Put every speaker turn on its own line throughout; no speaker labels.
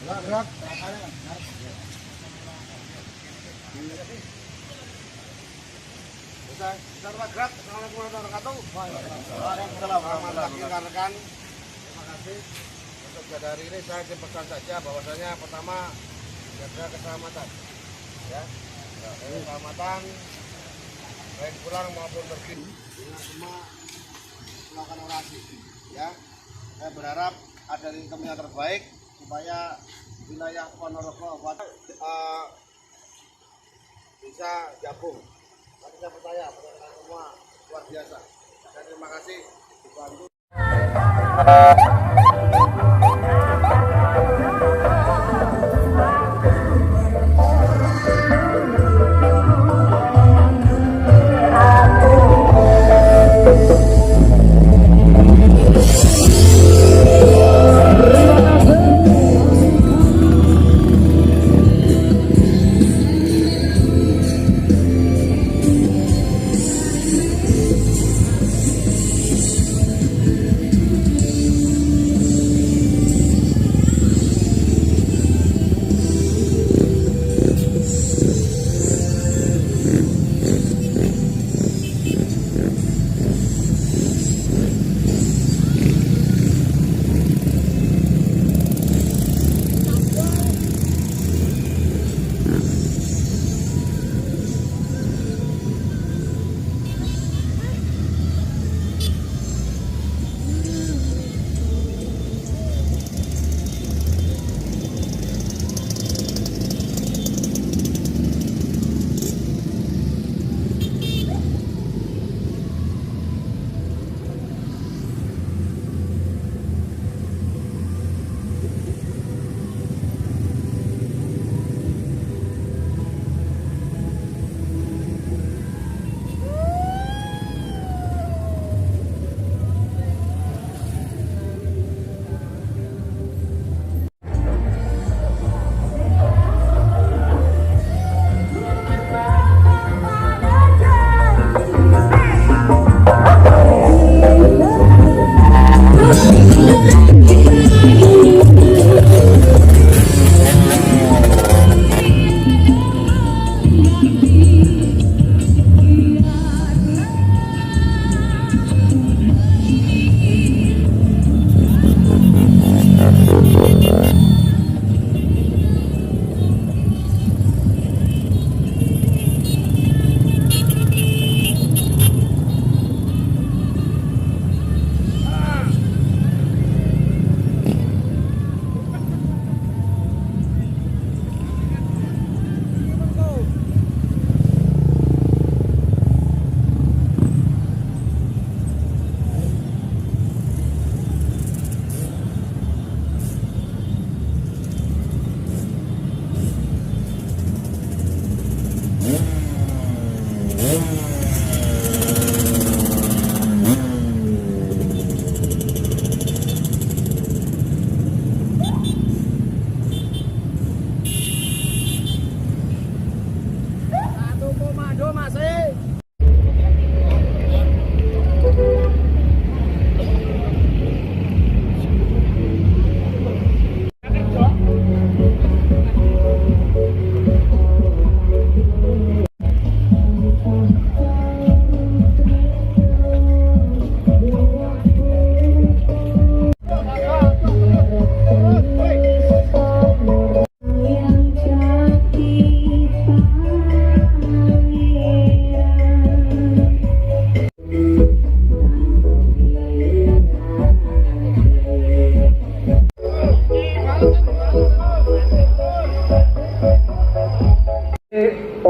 Gerak. Bisa gerak. Assalamualaikum warahmatullahi wabarakatuh. Waalaikumsalam warahmatullahi wabarakatuh. Terima kasih. Untuk pada hari ini saya ingin pesan saja bahwasanya pertama jaga keselamatan. Ya. Keselamatan baik pulang maupun pergi. Dengan semua melakukan orasi. Ya. Saya berharap ada income yang terbaik supaya wilayah Ponorogo bisa gabung. Tapi saya percaya semua luar biasa. Dan terima kasih dibantu.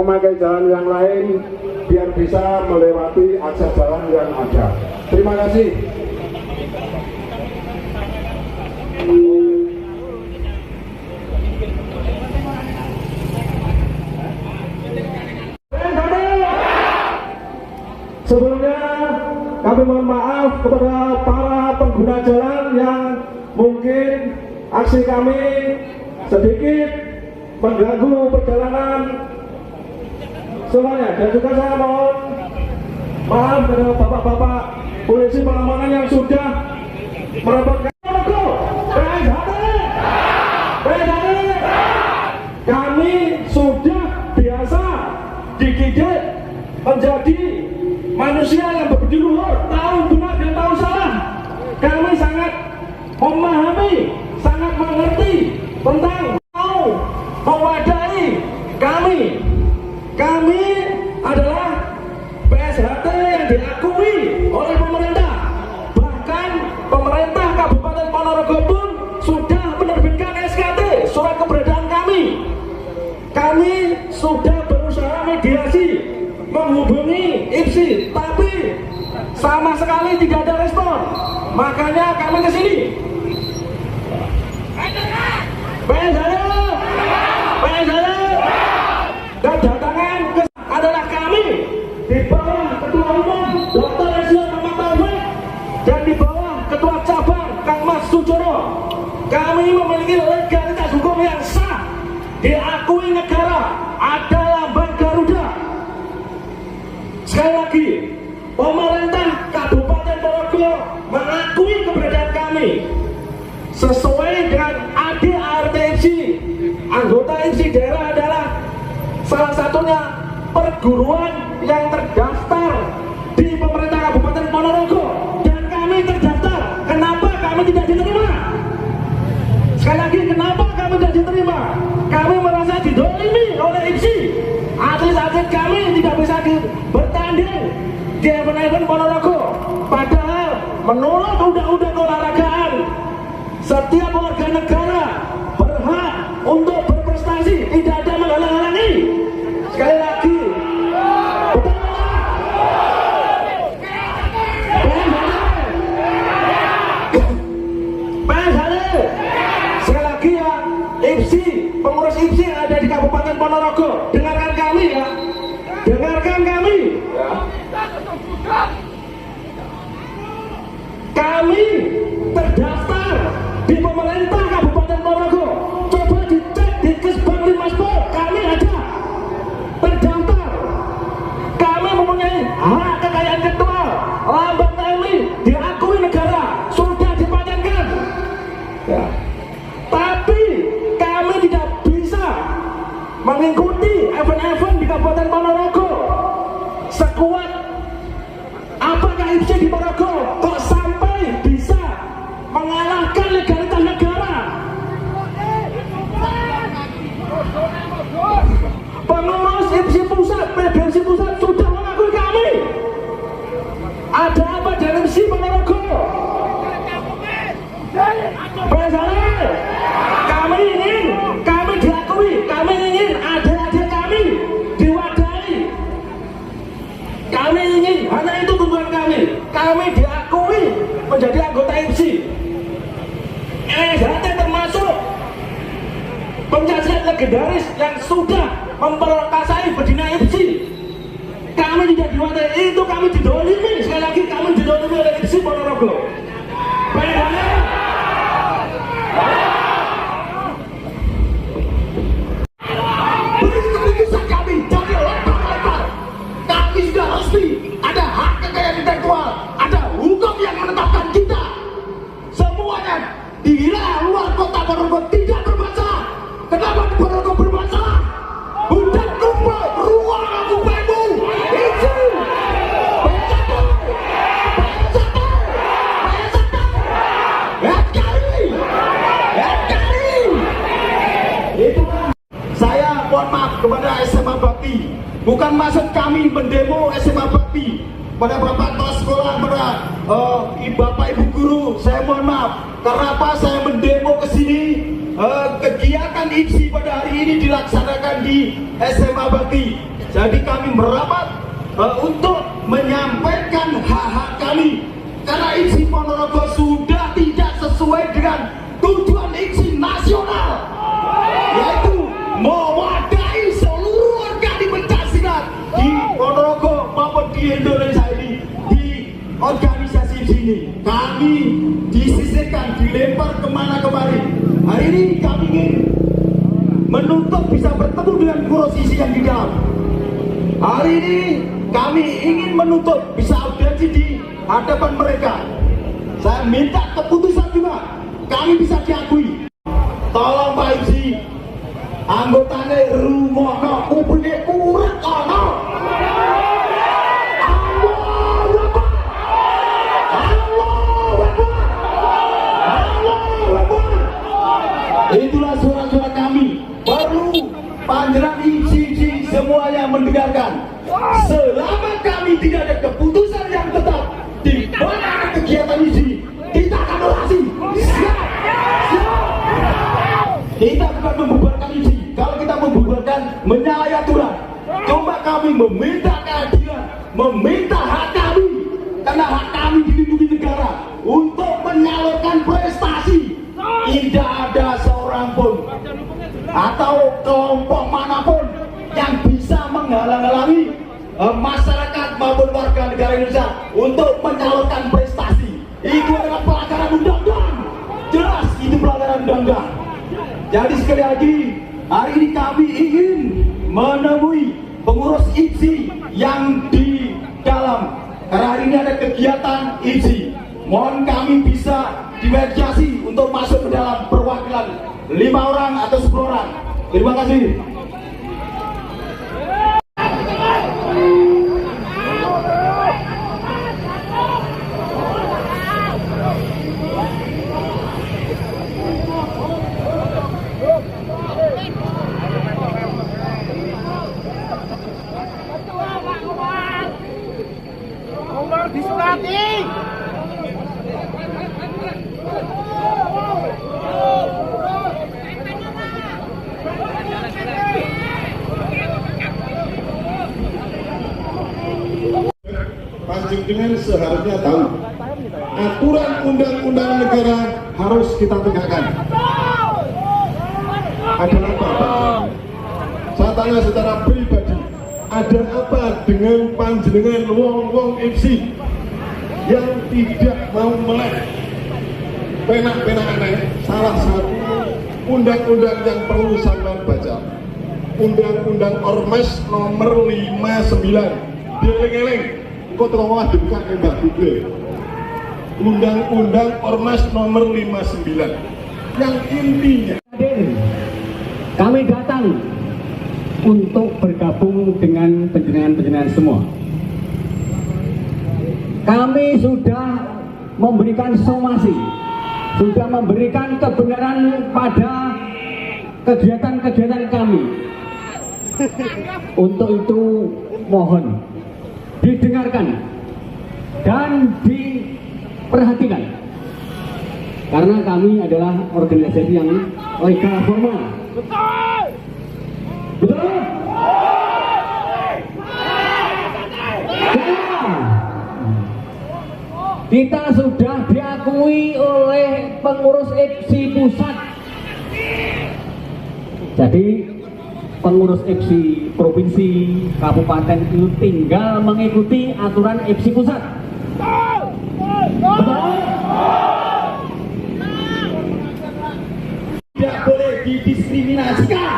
Memakai jalan yang lain biar bisa melewati akses jalan yang ada. Terima kasih. Sebelumnya kami mohon maaf kepada para pengguna jalan yang mungkin aksi kami sedikit mengganggu perjalanan semuanya, dan juga saya mohon maaf kepada bapak-bapak polisi pengamanan yang sudah merepotkan.
dididik menjadi manusia yang berbudi luhur, tahu benar dan tahu salah. Kami sangat memahami, sangat mengerti tentang mau mewadahi kami. Kami adalah PSHT yang diakui oleh pemerintah. Bahkan pemerintah Kabupaten Ponorogo pun sudah menerbitkan SKT, surat keberadaan kami. Kami sudah berusaha mediasi, menghubungi IPSI, tapi sama sekali tidak ada respon. Makanya kami ke sini. Kedatangan adalah kami di bawah Ketua Umum Dr. Islam Muhammad Taufik dan di bawah Ketua Cabang Kang Mas Sujono. Kami memiliki legalitas hukum yang sah, diakui negara, ada lambang Garuda. Sekali lagi, pemerintah Kabupaten Ponorogo mengakui keberadaan kami sesuai dengan ADART IPSI. Anggota IPSI daerah adalah salah satunya perguruan yang terdaftar di pemerintah Kabupaten Ponorogo, dan kami terdaftar. Kenapa kami tidak diterima? Sekali lagi, kenapa kami tidak diterima? Kami merasa didolimi oleh IPSI. Atlet-atlet kami tidak bisa bertanding di event-event Ponorogo, padahal menurut undang-undang keolahragaan setiap warga negara berhak untuk berprestasi, tidak ada menghalang-halangi. Sekali lagi, sekali lagi ya, IPSI, pengurus IPSI yang ada di Kabupaten Ponorogo, dengarkan kami ya, dengarkan kami. Kami terdaftar di pemerintah Kabupaten Ponorogo. Coba dicek di Kesbang Limaspol, kami ada terdaftar. Kami mempunyai hak kekayaan intelektual, lambang TNI diakui negara, sudah dipatenkan. Ya. Tapi kami tidak bisa mengikuti event-event di Kabupaten Ponorogo. Sekuat apakah IPSI di Ponorogo kok sampai bisa mengalahkan legalitas negara? Pengurus IPSI pusat, PBMC pusat sudah mengakui kami. Ada apa dengan IPSI Ponorogo? Kami ingin, kami diakui, kami ingin adik-adik kami diwadahi. Kami ingin, hanya itu tujuan kami. Kami diakui menjadi anggota IPSI. SHT termasuk pencaksilat legendaris yang sudah memperkasai betina IPSI. Kami tidak diwadahi, itu kami didolimi. Sekali lagi, kami didolimi oleh IPSI Ponorogo. Keputusan kami dari lebar-lebar. Kami sudah resmi ada hak kekayaan intelektual, ada hukum yang menetapkan kita. Semuanya di wilayah luar kota Ponorogo tidak bermasalah. Kenapa di Ponorogo bermasalah? Budak kumpul ruang aku bemu itu saya mohon maaf kepada SMA Bakti. Bukan maksud kami mendemo SMA Bakti. Pada bapak kepala sekolah, pada bapak ibu guru, saya mohon maaf. Karena apa saya mendemo ke sini? Kegiatan IPSI pada hari ini dilaksanakan di SMA Bakti. Jadi kami merapat untuk menyampaikan hak-hak kami. Karena IPSI Ponorogo sudah tidak sesuai dengan tujuan IPSI nasional, yaitu mewadahi seluruh organisasi pencaksilat di Ponorogo maupun di Indonesia ini. Di organisasi sini kami disisihkan, dilempar kemana-kemari. Hari ini kami ingin menuntut bisa bertemu dengan kurosisi yang di dalam. Hari ini kami ingin menuntut bisa audiensi di hadapan mereka. Saya minta keputusan juga kami bisa diakui. Tolong Pak IPSI, anggotanya rumono, kubune urut ono. tidak ada keputusan yang tetap di mana ada kegiatan ini, kita akan melasi. Siap. Kita bukan membubarkan ini. Kalau kita membubarkan, menyalahi aturan. Coba kami meminta keadilan, meminta hak kami, karena hak kami dilindungi negara untuk menyalurkan prestasi. Tidak ada seorang pun atau kelompok manapun yang bisa menghalang-halangi masyarakat maupun warga negara Indonesia untuk menyalurkan prestasi. Itu adalah pelanggaran undang-undang. Jelas itu pelanggaran undang-undang. Jadi sekali lagi, hari ini kami ingin menemui pengurus IPSI yang di dalam, karena hari ini ada kegiatan IPSI. Mohon kami bisa dimediasi untuk masuk ke dalam perwakilan 5 orang atau 10 orang. Terima kasih.
Panjang Dengan seharusnya tahu aturan undang-undang negara harus kita tegakkan. Ada apa, Pak? Saya tanya secara pribadi, ada apa dengan panjenengan wong-wong IPSI yang tidak mau melek penak-penak aneh? Salah satu undang-undang yang perlu sampean baca, Undang-Undang Ormas nomor 59. Dieling-eling, kok terowah dibuka ke Mbak Google. Undang-Undang Ormas nomor 59 yang intinya
kami datang untuk bergabung dengan penjenengan-penjenengan semua. Kami sudah memberikan somasi, sudah memberikan kebenaran pada kegiatan-kegiatan kami. Untuk itu mohon didengarkan dan diperhatikan, karena kami adalah organisasi yang legal formal. Betul? Kita sudah diakui oleh pengurus IPSI pusat. Jadi pengurus IPSI provinsi, kabupaten itu tinggal mengikuti aturan IPSI pusat. Betul?
Tidak boleh didiskriminasikan.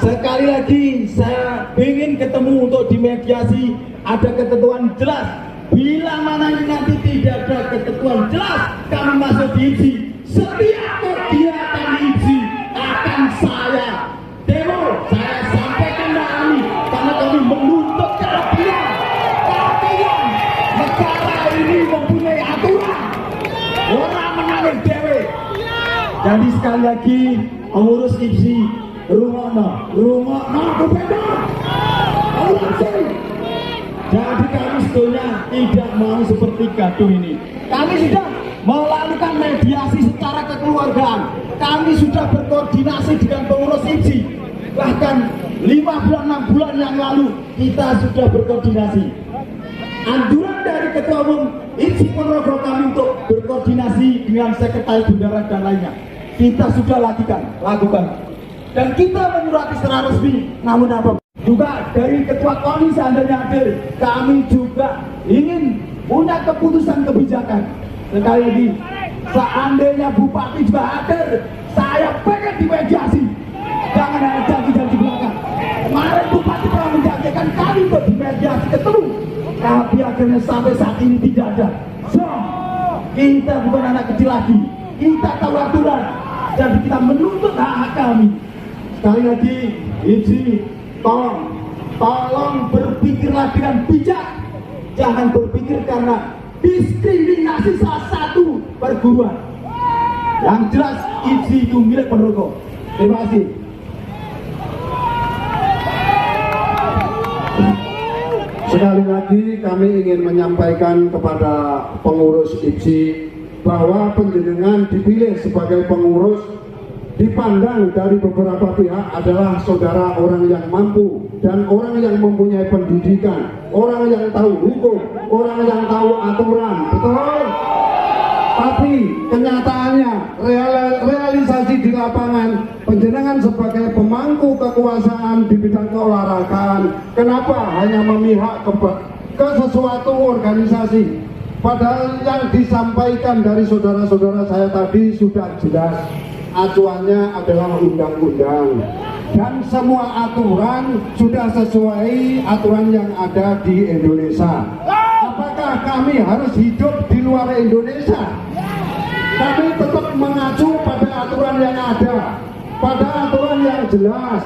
Sekali lagi saya ingin ketemu untuk dimediasi, ada ketentuan jelas. Bila mana nanti tidak ada ketentuan jelas, kami masuk di IPSI. Setiap kegiatan IPSI akan saya demo, saya sampaikan kami, karena kami menuntut keadilan. Keadilan, negara ini mempunyai aturan, orang mengalir dewe. Jadi sekali lagi pengurus IPSI, rumah gubernur, jadi kami sebetulnya tidak mau seperti gaduh ini. Kami sudah melakukan mediasi secara kekeluargaan. Kami sudah berkoordinasi dengan pengurus IPSI. Bahkan 6 bulan yang lalu kita sudah berkoordinasi. Anjuran dari Ketua Umum IPSI Ponorogo kami untuk berkoordinasi dengan Sekretaris Bendara dan lainnya. Kita sudah lakukan. Dan kita menyurati secara resmi. Namun apa? Juga dari Ketua KONI seandainya hadir, kami juga ingin punya keputusan kebijakan. Sekali lagi, seandainya Bupati juga hadir, saya pengen dimediasi. Jangan hanya janji-janji belakang. Kemarin Bupati telah menjanjikan kami untuk dimediasi ketemu, tapi akhirnya sampai saat ini tidak ada. So, kita bukan anak kecil lagi. Kita tahu aturan, jadi kita menuntut hak-hak kami. Sekali lagi, IPSI, tolong berpikirlah dengan bijak. Jangan berpikir karena diskriminasi salah satu perguruan. Yang jelas IPSI itu milik Ponorogo. Terima kasih.
Sekali lagi kami ingin menyampaikan kepada pengurus IPSI bahwa penjenengan dipilih sebagai pengurus dipandang dari beberapa pihak adalah saudara orang yang mampu dan orang yang mempunyai pendidikan, orang yang tahu hukum, orang yang tahu aturan, betul? Tapi kenyataannya realisasi di lapangan penjenengan sebagai pemangku kekuasaan di bidang keolahragaan, kenapa hanya memihak ke sesuatu organisasi? Padahal yang disampaikan dari saudara-saudara saya tadi sudah jelas, acuannya adalah undang-undang dan semua aturan sudah sesuai aturan yang ada di Indonesia. Apakah kami harus hidup di luar Indonesia? Kami tetap mengacu pada aturan yang ada, pada aturan yang jelas.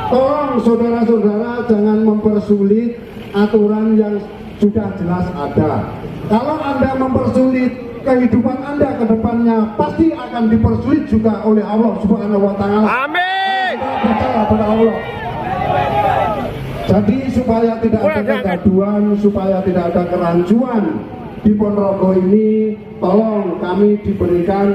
Tolong saudara-saudara jangan mempersulit aturan yang sudah jelas ada. Kalau Anda mempersulit kehidupan Anda ke depannya, pasti akan dipersulit juga oleh Allah Subhanahu wa Ta'ala. Amin. Percaya pada Allah. Jadi supaya tidak ada kegaduhan, supaya tidak ada kerancuan di Ponorogo ini, tolong kami diberikan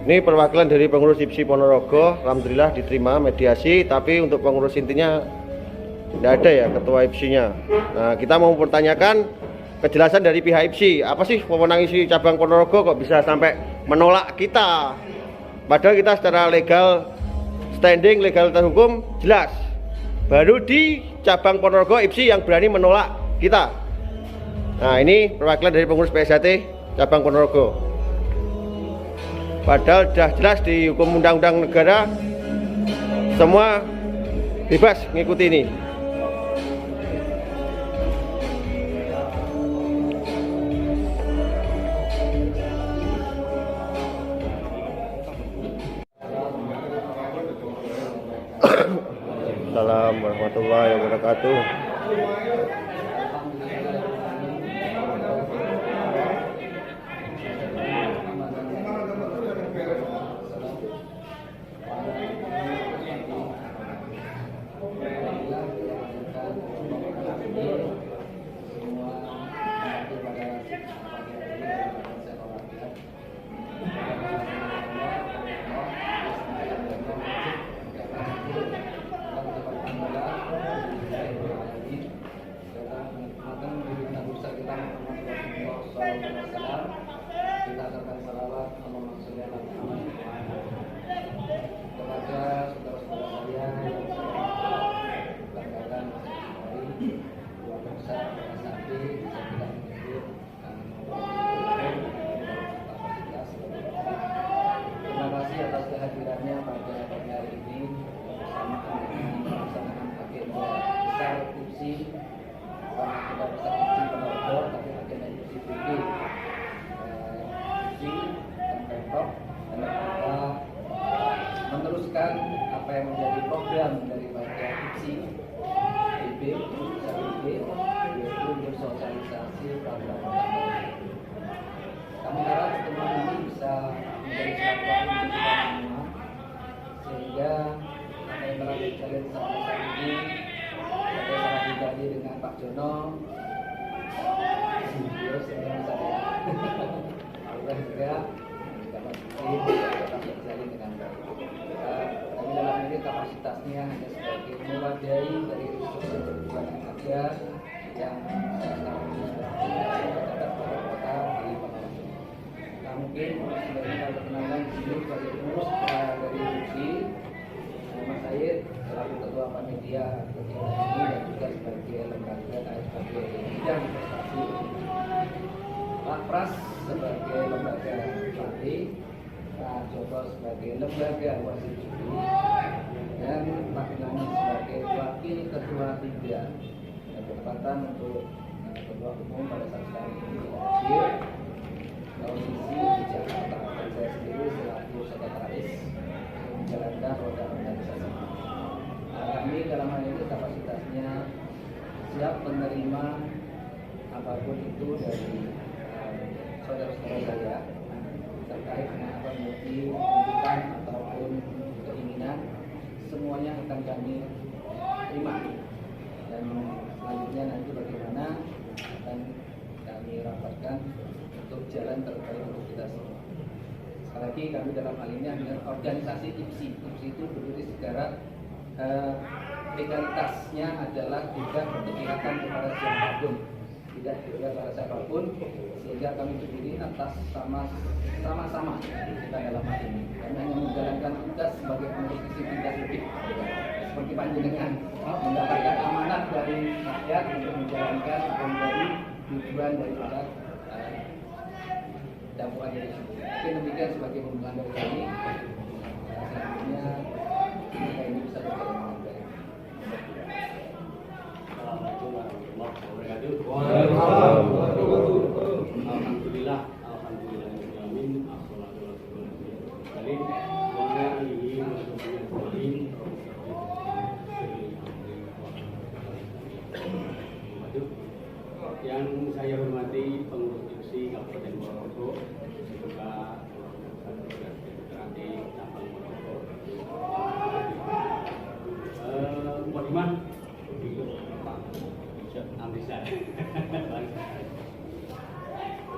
ini perwakilan dari pengurus IPSI Ponorogo. Alhamdulillah diterima mediasi, tapi untuk pengurus intinya tidak ada ya, ketua IPSI-nya. Nah, kita mau mempertanyakan kejelasan dari pihak IPSI. Apa sih wewenang IPSI cabang Ponorogo kok bisa sampai menolak kita? Padahal kita secara legal standing, legalitas hukum jelas. Baru di cabang Ponorogo IPSI yang berani menolak kita. Nah, ini perwakilan dari pengurus PSHT cabang Ponorogo. Padahal sudah jelas di hukum undang-undang negara semua bebas mengikuti ini. Assalamualaikum warahmatullahi wabarakatuh.
Kita akan salawat Allahumma sholli ala Muhammad kepada saudara-saudara saya yang banggakan hari keluarga besar Sakti, saya tidak menyebut kapasitas. Terima kasih atas kehadirannya pada pagi hari ini bersamaan dengan pelaksanaan agenda besar IPSI, bukan agenda besar IPSI Ponorogo, tapi agenda IPSI BG dan Pemprov, dan kita meneruskan apa yang menjadi program daripada IPSI BB, yaitu bersosialisasi program. Kami harap pertemuan ini bisa menjadi silaturahmi untuk kita semua, sehingga apa yang telah terjalin sampai saat ini, saya secara pribadi dengan Pak Jono, beliau senang saya. Juga dapat terjalin dengan baik. Kami dalam ini kapasitasnya hanya sebagai mewadahi dari resursus yang ada yang sekarang ini terdapat pada kota di Ponorogo. Nah, mungkin sebagai perkenalan di sini sebagai pengurus dari IPSI, Muhammad Said selaku ketua panitia kegiatan ini dan juga sebagai lembaga sebagai bidang prestasi. Pak Pras sebagai lembaga pelatih, Pak Joko sebagai lembaga wasit juri, dan Pak Ilani sebagai wakil ketua 3 dan kesempatan untuk ketua umum pada saat sekarang ini hadir posisi di Jakarta, dan saya sendiri selaku sekretaris menjalankan roda organisasi. Kami dalam hal ini kapasitasnya siap menerima apapun itu dari saudara-saudara saya terkait dengan apa menjadi tuntutan akan kami terima, dan selanjutnya nanti bagaimana akan kami rapatkan untuk jalan terbaik untuk kita semua. Sekali lagi kami dalam hal ini adalah organisasi IPSI. IPSI itu berdiri secara legalitasnya adalah tidak berpihak kepada siapapun, tidak berpihak kepada siapapun, sehingga kami berdiri atas sama-sama kita dalam hal ini. Kami hanya menjalankan tugas sebagai pengurus IPSI, tidak lebih. Seperti panjenengan mendapatkan amanat dari rakyat untuk menjalankan apa menjadi tujuan daripada dakwaan dari IPSI. Mungkin demikian sebagai pembukaan dari kami. Selanjutnya kita ini bisa berjalan dengan baik.
Assalamualaikum warahmatullahi wabarakatuh. Alhamdulillah, alhamdulillahirobbilalamin. Assalatu wassalamu ala alihi wa sahbihi. Yang saya hormati pengurus IPSI Kabupaten Ponorogo, juga Ketua Cabang Ponorogo. Mukadimah Pak Amrisa.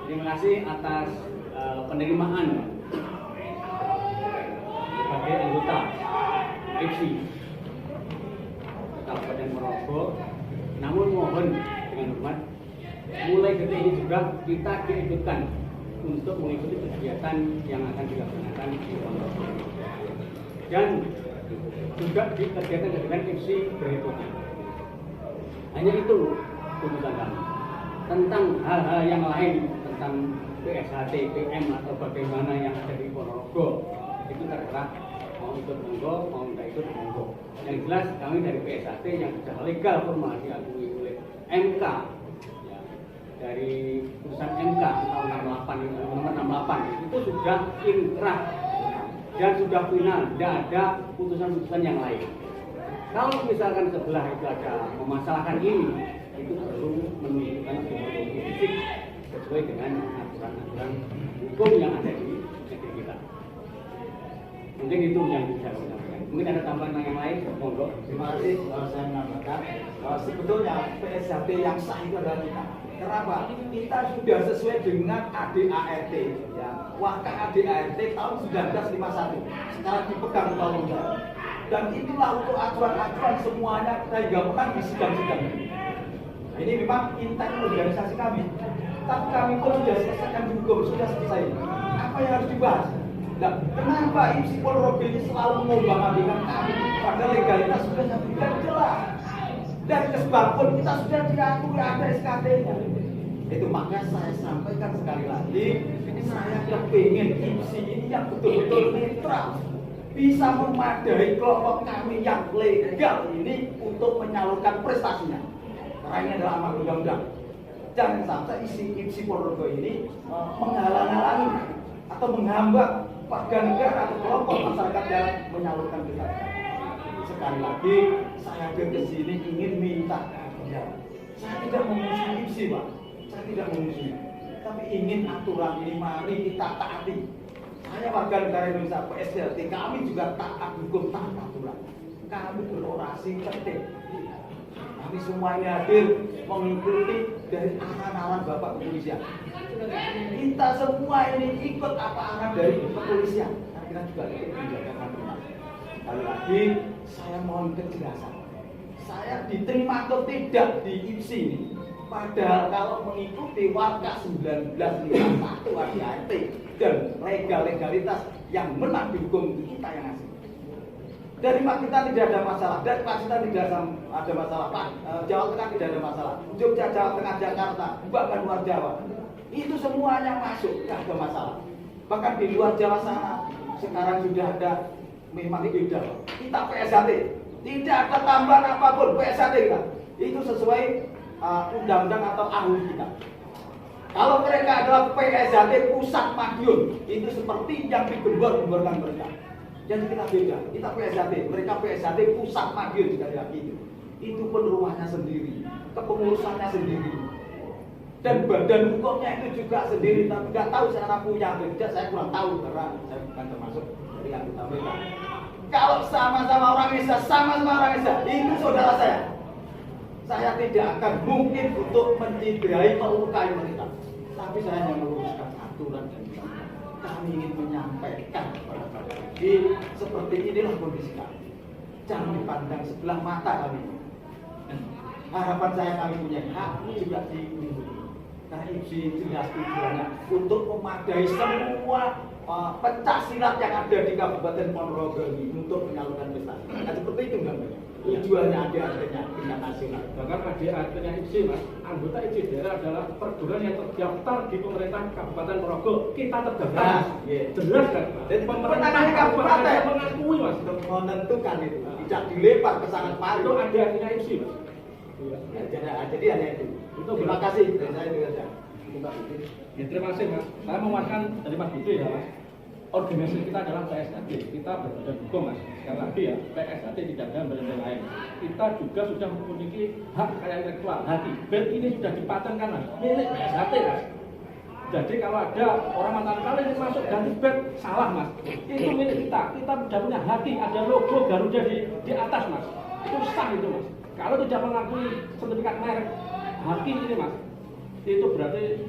Terima kasih atas penerimaan sebagai anggota IPSI Kabupaten Ponorogo. Namun mohon dengan hormat, mulai detik ini juga kita diikutkan untuk mengikuti kegiatan yang akan dilaksanakan di Ponorogo, dan juga di kegiatan-kegiatan IPSI berikutnya. Hanya itu keputusan kami. Tentang hal-hal yang lain, tentang PSHT, PM atau bagaimana yang ada di Ponorogo, itu terserah, mau ikut monggo, mau tidak ikut monggo. Yang jelas kami dari PSHT yang sudah legal formal diakui oleh MK, ya, dari putusan MK tahun 68, nomor 68 itu sudah inkrah dan sudah final, tidak ada putusan-putusan yang lain. Kalau misalkan sebelah itu ada memasalahkan ini, itu perlu menunjukkan bukti fisik sesuai dengan aturan-aturan hukum yang ada di negeri kita. Mungkin itu yang bisa saya sampaikan. Mungkin ada tambahan yang lain, monggo.
Terima kasih. Saya menambahkan sebetulnya PSHT yang sah itu adalah kita. Kenapa? Kita sudah sesuai dengan ADART, ya. Wahkan ADART tahun 1951. Sekarang dipegang undang-undang. Dan itulah untuk aturan-aturan semuanya kita hingga menang di sidang-sidang ini. Nah, ini memang intent organisasi kami. Tapi kami pun sudah selesaikan hukum, sudah selesai. Apa yang harus dibahas? Nah, kenapa IPSI Ponorogo ini selalu mengombang-ambingkan kami? Padahal legalitas sudah sangat jelas. Dari kesebab pun kita sudah diakui ada SKT-nya. Itu makanya saya sampaikan sekali lagi, saya kepingin IPSI ini yang betul-betul netral, bisa memadai kelompok kami yang legal ini untuk menyalurkan prestasinya. Karena ini adalah amanat undang-undang. Jangan sampai IPSI Ponorogo ini menghalang-halangi atau menghambat warga negara atau kelompok masyarakat yang menyalurkan prestasi. Sekali lagi, saya hadir ke sini ingin minta keadilan. Saya tidak memusuhi IPSI, Pak. Saya tidak memusuhi. Tapi ingin aturan ini mari kita taati. Saya warga negara Indonesia, PSLT, kami juga taat hukum, taat aturan. Kami berorasi penting. Kami semua ini hadir mengikuti dari arahan-arahan Bapak Kepolisian. Kita semua ini ikut apa arahan dari Kepolisian. Karena kita juga ikut menjaga aturan. Sekali lagi, saya mohon kejelasan. Saya diterima atau tidak di IPSI ini. Padahal kalau mengikuti warga 1951 ADART dan legalitas yang menang di hukum itu kita yang ngasih. Dari Pak kita tidak ada masalah, dari Pak kita tidak ada masalah, Pak Jawa Tengah tidak ada masalah, Jogja, Jawa Tengah, Jakarta, bahkan luar Jawa, itu semuanya masuk, tidak ada masalah. Bahkan di luar Jawa sana sekarang sudah ada memang beda. Kita PSHT, tidak ada tambahan apapun PSHT kita. Itu sesuai undang-undang atau ahli kita. Kalau mereka adalah PSHT Pusat Madiun, itu seperti yang digembor-gemborkan mereka. Jadi kita beda, kita PSHT, mereka PSHT Pusat Madiun sekali lagi itu. Itu pun rumahnya sendiri, kepengurusannya sendiri, dan badan hukumnya itu juga sendiri. Tapi nggak tahu secara punya atau tidak, saya kurang tahu karena saya bukan termasuk dari anggota mereka. Kalau sama-sama orang Indonesia, sama-sama orang Indonesia, itu saudara saya. Saya tidak akan mungkin untuk mencederai melukai mereka. Tapi saya hanya meluruskan aturan dan undang-undang. Kami ingin menyampaikan kepada kalian. Seperti inilah kondisi kami. Jangan dipandang sebelah mata kami. Harapan saya kami punya hak juga dilindungi. Karena IPSI jelas tujuannya untuk memadai semua pencak silat yang ada di Kabupaten Ponorogo ini untuk menyalurkan prestasi. Nah, seperti itu enggak? Tujuannya adik-adiknya tingkat nasional.
Bahkan adik-adiknya IPSI, Mas, anggota IPSI daerah adalah perguruan yang terdaftar di pemerintah Kabupaten Ponorogo. Kita terdaftar.
Nah, iya.
Jelas kan?
Dan
pemerintah
kabupaten
mengakui, Mas.
untuk menentukan itu, tidak dilempar ke sana kemari.
Itu adik-adiknya IPSI, Mas.
Jadi hanya itu. Terima kasih. Saya juga saja.
Ya, terima kasih, Mas. Saya menguatkan dari Mas Budi ya, Mas. Organisasi kita adalah PSHT. Kita berbadan hukum, Mas. Sekali lagi ya, PSHT tidak ada badan lain. Kita juga sudah memiliki hak kekayaan intelektual. Hati. BET ini sudah dipatenkan, Mas. Milik PSHT, Mas. Jadi kalau ada orang mantan kali ini masuk ganti BET, salah, Mas. Itu milik kita. Kita sudah punya hati. Ada logo Garuda di atas, Mas. Itu sah itu, Mas. Kalau tidak mengakui sertifikat merek haki ini, Mas, itu berarti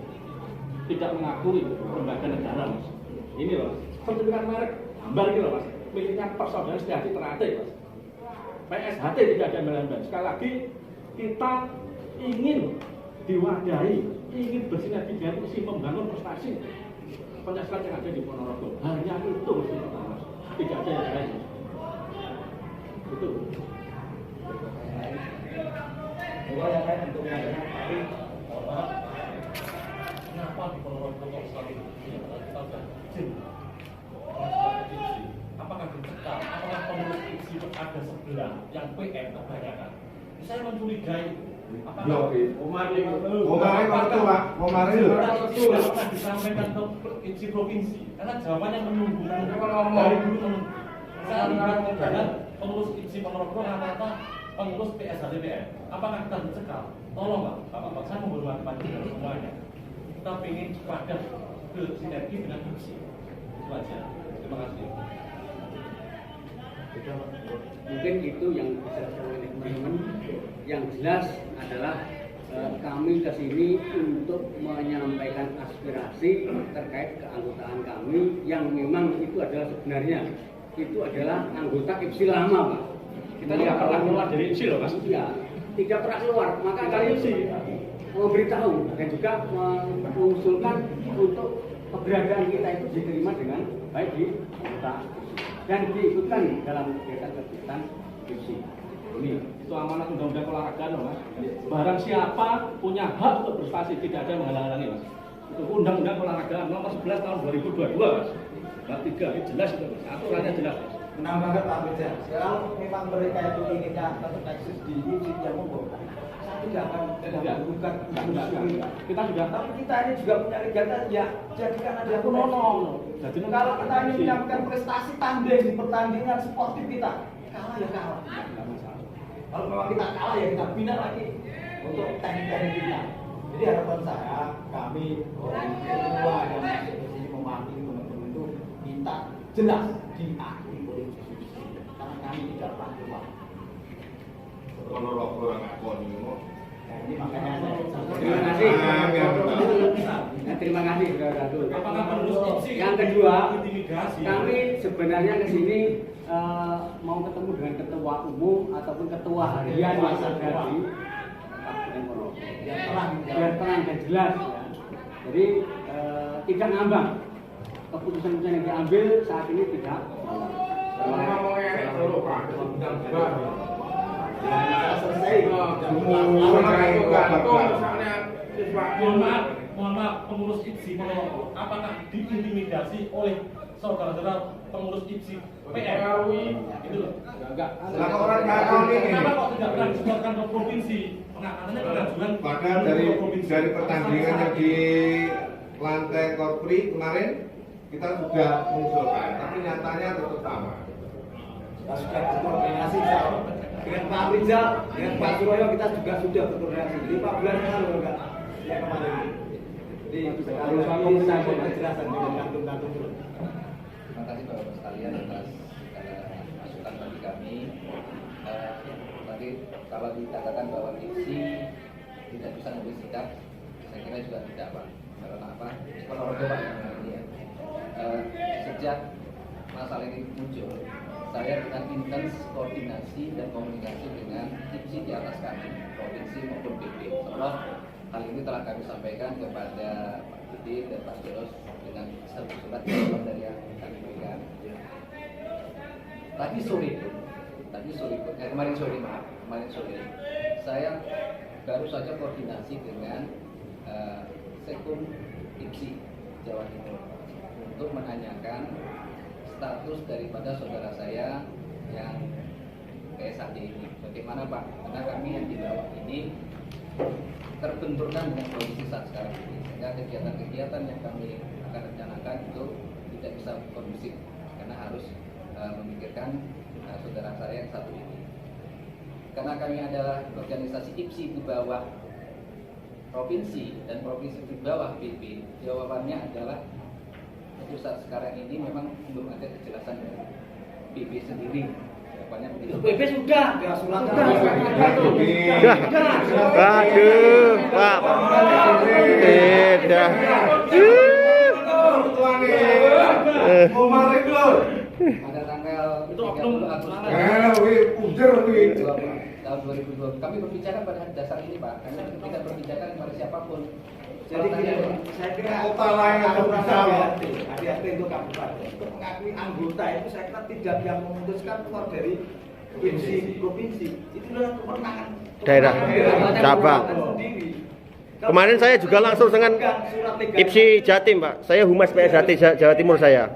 tidak mengakui lembaga negara, Mas. Ini loh, sertifikat merek gambar ini loh, Mas, miliknya Persaudaraan Setiati Ternate, Mas. PSHT tidak ada lembaga. Sekali lagi kita ingin diwadahi, ingin bersinergi dengan misi membangun prestasi Pancasila yang ada di Ponorogo. Hanya itu mesti kita, Mas. Tidak ada yang lain, Mas. Itu.
Juga yang lain untuk menanyakan tapi
kenapa di Ponorogo kok selalu kita sudah izin? Apakah dicekal? Apakah pengurus IPSI ada sebelah yang PM kebanyakan? Saya mencurigai. Apakah apakah disampaikan ke IPSI provinsi? Karena jawabannya menunggu dari dulu. Saya lihat dan pengurus IPSI Ponorogo rata-rata pengurus PSHTPN. Apakah kita dicekal? Tolong Bapak, saya menghormati panjenengan semuanya. Kita ingin padat ke sinergi dengan IPSI. Itu aja. Terima kasih.
Mungkin itu yang bisa disampaikan oleh teman-teman. Yang jelas adalah kami kesini untuk menyampaikan aspirasi terkait keanggotaan kami yang memang itu adalah sebenarnya itu adalah anggota IPSI lama, Pak. Kita tidak pernah keluar dari IPSI loh, Mas. Iya, tidak pernah keluar. Maka kali ini memberitahu dan juga mengusulkan untuk keberadaan kita itu diterima dengan baik di anggota dan diikutkan dalam kegiatan IPSI. Ini itu amanat undang-undang olahraga loh, Mas. Barang siapa punya hak untuk berprestasi, tidak ada yang menghalang-halangi, Mas. Itu undang-undang olahraga nomor 11 tahun 2022, Mas. Bab 3 ini jelas itu, Mas. Aturannya jelas, Mas.
Menambahkan Pak Beja, kalau memang mereka itu inginnya tetap eksis di IPSI yang umum, saya tidak akan bukan
kita sudah
tapi kita ini juga punya kegiatan ya jadikan ada
no.
Jadi kalau kita ingin mendapatkan prestasi tanding di pertandingan sportif kita kalah ya kalah. Kalau memang kita kalah ya kita bina lagi untuk teknik-teknik kita. Jadi harapan saya kami semua yang masuk ke sini mewakili teman-teman itu minta jelas diakui oleh institusi karena kami tidak pernah keluar.
Ponorogo orang akon ini mau.
Ini makanya
terima kasih. Terima kasih, saudara.
Apakah pengurus IPSI
Yang kedua,
intimidasi?
kami sebenarnya ke sini mau ketemu dengan ketua umum ataupun ketua harian yang ada di Kabupaten Ponorogo. Biar terang dan jelas. Ya. Jadi tidak ngambang. Keputusan-keputusan yang diambil saat ini tidak
selesai.
Mohon maaf, pengurus IPSI Ponorogo, apakah diintimidasi oleh saudara-saudara pengurus IPSI PM? Itu loh.
enggak.
Kenapa kok tidak pernah disetorkan ke provinsi? Penanganannya pengajuan
Bahkan dari pertandingan yang di lantai korpri kemarin kita sudah mengusulkan, tapi nyatanya tetap sama.
Kita sudah berkoordinasi dengan Pak Rizal, dengan Pak Suroyo kita juga sudah berkoordinasi. Jadi 4 bulan yang lalu enggak? Ya kemarin. Jadi sekali lagi saya mau penjelasan dengan kantung-kantung dulu.
Terima kasih Bapak sekalian atas dikatakan bahwa IPSI tidak bisa mengambil sikap, saya kira juga tidak Pak. Karena apa? Ponorogo Pak ini ya. Sejak masalah ini muncul, saya dengan intens koordinasi dan komunikasi dengan IPSI di atas kami, provinsi maupun PP. Seolah hal ini telah kami sampaikan kepada Pak Budi dan Pak Jeros dengan surat dari yang kami berikan. Tadi sore pun, kemarin sore, saya baru saja koordinasi dengan Sekum IPSI Jawa Timur untuk menanyakan status daripada saudara saya yang PSHD ini. Bagaimana Pak? Karena kami yang di bawah ini terbenturkan dengan kondisi saat sekarang ini, sehingga kegiatan-kegiatan yang kami akan rencanakan itu tidak bisa kondusif karena harus memikirkan saudara saya yang satu ini. Karena kami adalah organisasi IPSI di bawah provinsi dan provinsi di bawah PP, jawabannya adalah untuk saat sekarang ini memang belum ada kejelasan dari PP sendiri. Jawabannya begitu.
PP sudah, ya suratnya.
Aduh, Pak. Tidak.
Pada tanggal 30 Agustus tahun 2020 kami berbicara pada dasar ini Pak, karena tidak berbicara kepada siapapun.
Jadi saya kira kota lain hati-hati untuk kabupaten untuk mengakui anggota itu saya kira tidak yang memutuskan keluar dari provinsi. Itu adalah kewenangan
Daerah, cabang. Kemarin saya juga langsung dengan IPSI Jatim Pak. Saya Humas PSHT Jawa Timur saya.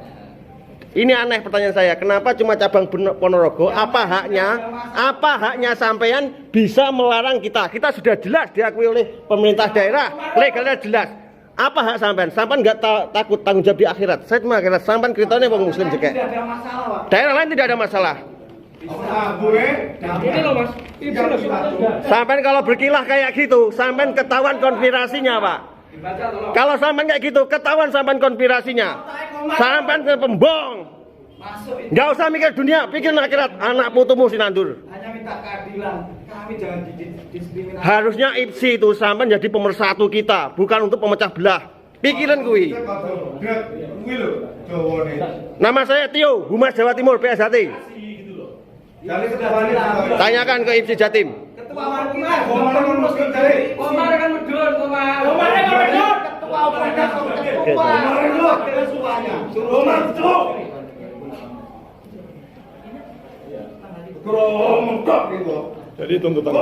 Ini aneh pertanyaan saya, kenapa cuma cabang Ponorogo? Apa haknya sampean bisa melarang kita? Kita sudah jelas diakui oleh pemerintah daerah, legalnya jelas. Apa hak sampean? Sampean nggak takut tanggung jawab di akhirat? Saya cuma kira sampean ceritanya wong muslim jekek.
Tidak ada masalah Pak.
Daerah lain tidak ada masalah.
Ini loh Mas.
Sampean kalau berkilah kayak gitu, sampean ketahuan konspirasinya Pak. Kalau sampean kayak gitu, ketahuan sampean konspirasinya. Sampean ke pembong. Nggak usah mikir dunia, pikir akhirat. Anak putumu sinandur.
Hanya minta keadilan. Kami jangan didiskriminasi.
Harusnya IPSI itu sampean jadi pemersatu kita, bukan untuk pemecah belah. Pikiran kui. Nama saya Tio, Humas Jawa Timur PSHT. Tanyakan ke IPSI Jatim.
Ketua Wakilan, Komar kan medun, Komar kan medun. Ketua Wakilan,
Jadi tuntutan.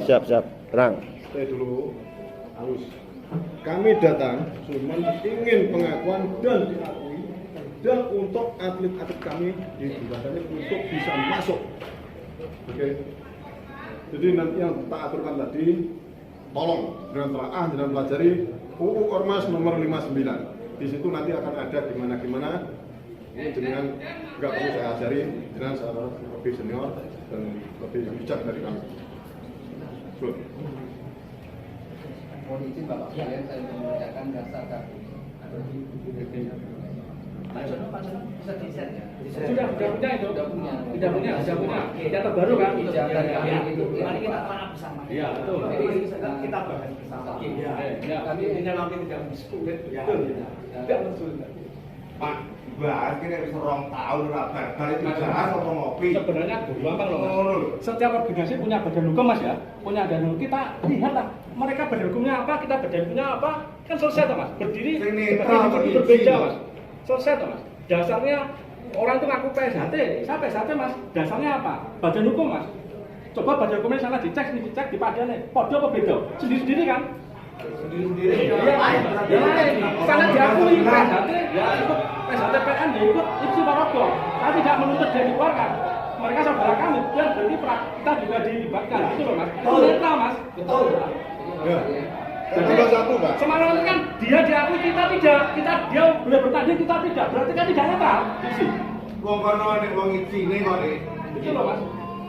Siap. Terang.
Stay dulu. Halus. Kami datang cuma ingin pengakuan dan diakui dan untuk atlet-atlet kami di Bukadan untuk bisa masuk. Oke. Jadi nanti yang kita aturkan tadi, tolong dengan telaah dan pelajari UU Ormas nomor 59. Di situ nanti akan ada gimana. Ini dengan nggak perlu saya ajari, dengan saya lebih senior dan lebih bijak dari kami. Good.
Mohon izin Bapak sekalian saya membacakan dasar kami. Pak Jono bisa di-share ya?
Sudah punya itu.
Sudah punya.
Data terbaru kan?
Mari kita terang bersama.
Iya, betul.
Jadi kita bahas bersama.
Ya, kami ini nanti tidak sulit.
Ya.
Tidak mensulit.
Pak, bahas kira bisa 2 tahun lah, balik dibahas apa ngopi.
Sebenarnya gampang loh Mas. Setiap organisasi punya badan hukum Mas ya. Punya badan hukum. Kita lihatlah mereka badan hukumnya apa, kita badan hukumnya apa. Kan selesai toh Mas. Berdiri seperti berbeda Mas. Selesai toh Mas. Dasarnya orang itu ngaku PSHT. Saya PSHT Mas. Dasarnya apa? Badan hukum Mas. Coba badan hukumnya sana dicek di padane. Podo apa beda? Sendiri-sendiri kan?
Sendiri-sendiri.
Karena diakui PSHT, ya ikut PSHT PN, ya ikut IPSI Ponorogo. Saya tidak menuntut dia dikeluarkan. Mereka saudara kami, dan berarti kita juga dilibatkan. Itu loh Mas. Itu netral Mas.
Betul.
Ya. Tambah satu, Pak.
Semangat kan dia diakui, kita tidak. Dia boleh bertanding, kita tidak. Berarti kan tidak netral. IPSI.
Wong kono nek wong isine kok nek.
Itu loh Mas.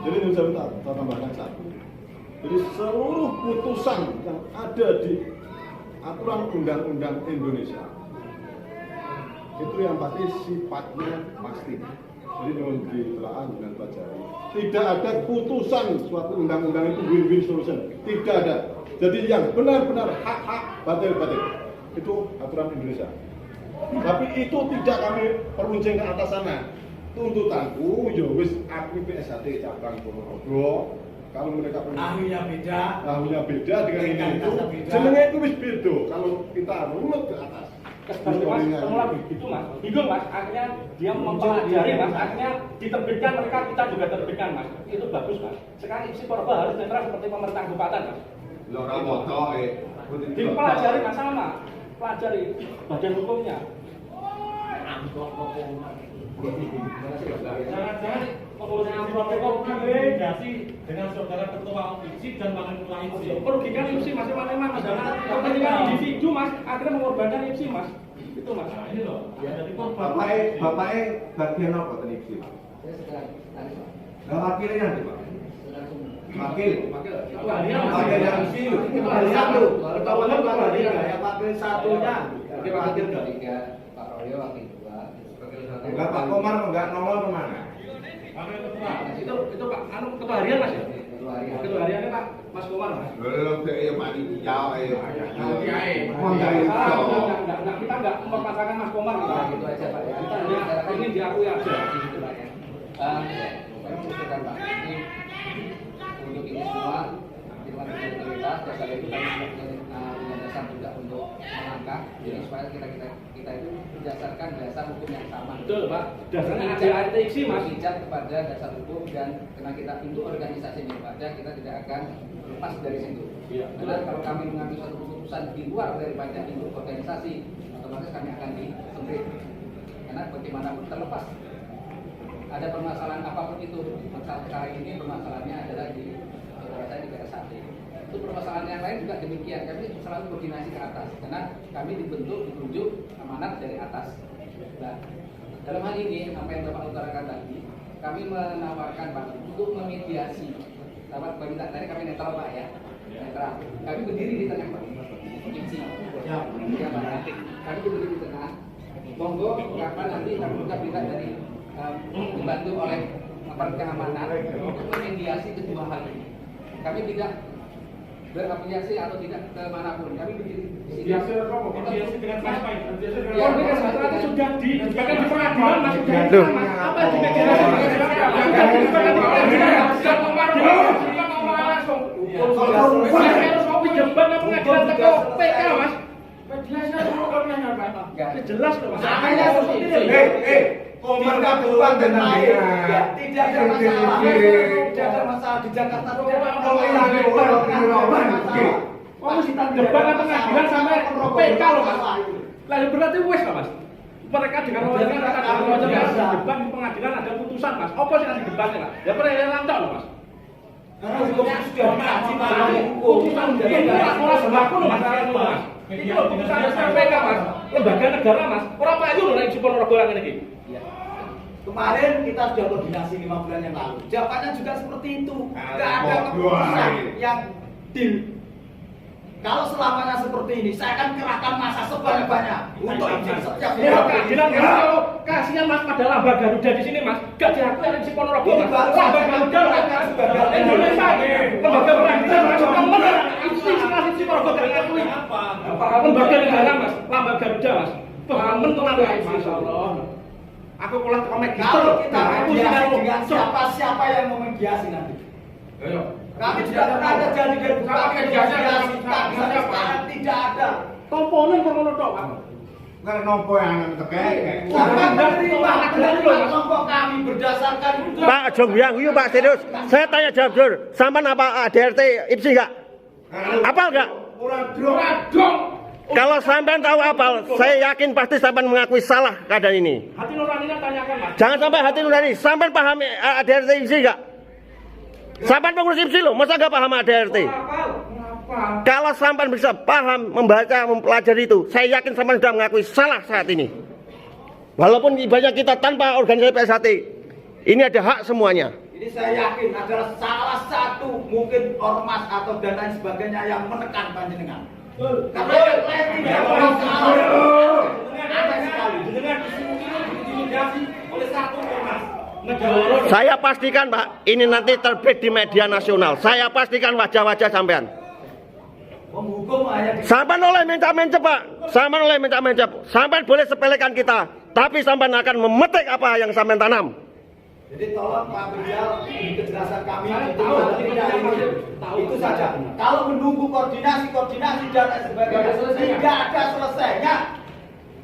Jadi ini saya minta saya tambahkan satu. Jadi seluruh putusan yang ada di aturan undang-undang Indonesia itu yang pasti sifatnya pasti. Jadi mohon ditelaah dengan pelajari. Tidak ada putusan suatu undang-undang itu win-win solution. Tidak ada. Jadi yang benar-benar hak-hak batil-batil itu aturan Indonesia. Tapi itu tidak kami peruncing ke atas sana. Tuntutanku, ya wis aku PSHT cabang Ponorogo. Kalau mereka
Ahunya beda
dengan ini itu,
beda.
jenenge itu wis beda. Kalau kita runut ke atas.
Mas, semula begitu mas, bingung mas, akhirnya dia mempelajari mas, akhirnya diterbitkan mereka, kita juga terbitkan mas, itu bagus mas. Sekarang IPSI Purba harus netral seperti pemerintah kabupaten mas. Dipelajari mas sama, pelajari badan hukumnya.
Jangan-jangan pengurus IPSI Purba komunikasi dengan saudara ketua IPSI dan wakil ketua IPSI.
Merugikan IPSI masing-masing mas, karena kepentingan individu mas, akhirnya mengorbankan IPSI mas. Itu mas.
Nah ini loh, jadi korban.
Bapaknya bagian apa tadi sih?
Saya sekarang tadi Pak.
Nah, wakilnya nih Pak.
Langsung.
Wakil.
Wakil
yang sih.
satu. Ketahuan Pak Hadi ya wakil satunya.
Wakil ketiga Pak Royo, wakil dua.
Enggak Pak Komar enggak nongol kemana?
Wakil ketua.
Itu Pak, anu ketua harian mas ya? Ketua hariannya Pak Mas Komar mas.
Belum ya Pak di jauh ya.
Enggak, kita enggak memaksakan Mas Komar gitu.
Nah, gitu aja Pak ya.
Kita hanya ingin diakui aja.
Gitu Pak ya. Saya mengusulkan Pak, ini untuk ini semua dengan integritas dasar itu kami punya dasar juga untuk melangkah. Jadi supaya kita itu berdasarkan dasar hukum yang sama.
Betul Pak. Dasarnya ADART IPSI mas.
Berpijak kepada dasar hukum dan karena kita induk organisasi yang ada, kita tidak akan lepas dari situ.
Iya.
Karena kalau kami mengambil suatu keputusan di luar daripada induk organisasi, otomatis kami akan disemprit. Karena bagaimanapun terlepas ada permasalahan apapun itu, masalah kali ini permasalahannya adalah di saudara saya di PSHT. Itu permasalahan yang lain juga demikian. Kami selalu koordinasi ke atas karena kami ditunjuk amanat dari atas. Nah, dalam hal ini apa yang Bapak utarakan tadi, kami menawarkan Pak untuk memediasi. Bapak minta tadi kami netral Pak ya, netral. Kami berdiri di tengah Pak. IPSI. Ya Pak. Kami berdiri di tengah. Monggo kapan nanti kami juga minta dari dibantu oleh aparat keamanan untuk memediasi kedua hal ini. Kami tidak berafiliasi atau tidak kemanapun. Kami berdiri di sini.
Mediasi dengan siapa ini?
Koordinasi antara sudah bahkan di pengadilan mas sudah apa di mediasi? Harus mau pinjaman pengadilan teko PK mas. Mediasi jelas loh mas.
Komar kabupaten dan
Tidak ada masalah. Tidak ada masalah di Jakarta.
Oh, kita debat pengadilan sampai PK loh mas. Lalu berarti wes lah mas. Mereka dengan wawancara debat di pengadilan ada putusan mas. Apa sih nanti debatnya lah? Ya pernah lantak loh mas.
Karena hukumnya sudah dikaji Pak.
Putusan dari orang berlaku loh mas. Itu loh putusan PK mas. Lembaga negara mas. Orang Pak itu loh yang support orang ini.
Kemarin kita sudah koordinasi 5 bulan yang lalu. Jawabannya juga seperti itu. Tidak ada keputusan yang deal. Kalau selamanya seperti ini, saya akan kerahkan massa sebanyak-banyak untuk izin setiap
keadilan kalau kasihan mas pada lambang Garuda di sini mas, gak diakui oleh si Ponorogo mas. Lambang Garuda Indonesia, lembaga peradilan mas, teman institusi si Ponorogo gak diakui. Lembaga negara mas, lambang Garuda mas, pengamen teman masya Allah. Aku pulang komik
kalau kita mediasi dengan siapa yang mau mediasi nanti. Kami juga pernah ada janji dari bukan mediasi, tak bisa sekarang tidak ada.
Komponen kono tok Pak.
Nggak nompo yang terkait.
Bukan menerima kelompok kami berdasarkan
Pak Jong yang yuk Pak serius. Saya tanya jawab jujur. Sampean apa ADRT IPSI enggak? Apal enggak?
Dong.
Kalau sampean tahu apal, saya yakin pasti sampean mengakui salah keadaan ini.
Hati nuraninya tanyakan mas.
Jangan sampai hati nurani. Sampean paham ADRT IPSI enggak? Sampean pengurus IPSI loh, masa enggak paham ADRT? Kalau sampean bisa paham, membaca, mempelajari itu, saya yakin sampean sudah mengakui salah saat ini. Walaupun ibaratnya kita tanpa organisasi PSHT, ini ada hak semuanya.
ini saya yakin adalah salah satu mungkin ormas atau dan lain sebagainya yang menekan panjenengan. Karena yang lain tidak masalah. Ada sekali.
Dengan diintimidasi oleh satu ormas.
Saya pastikan Pak, ini nanti terbit di media nasional. Saya pastikan wajah-wajah sampean.
Hukum hanya di
Sampean oleh minta-mencep Pak, sampean oleh minta-mencep. Sampean boleh sepelekan kita, tapi sampean akan memetik apa yang sampean tanam.
Jadi tolong Pak Brijal di kejelasan kami itu saja. Kalau menunggu koordinasi dan lain sebagainya tidak ada selesainya.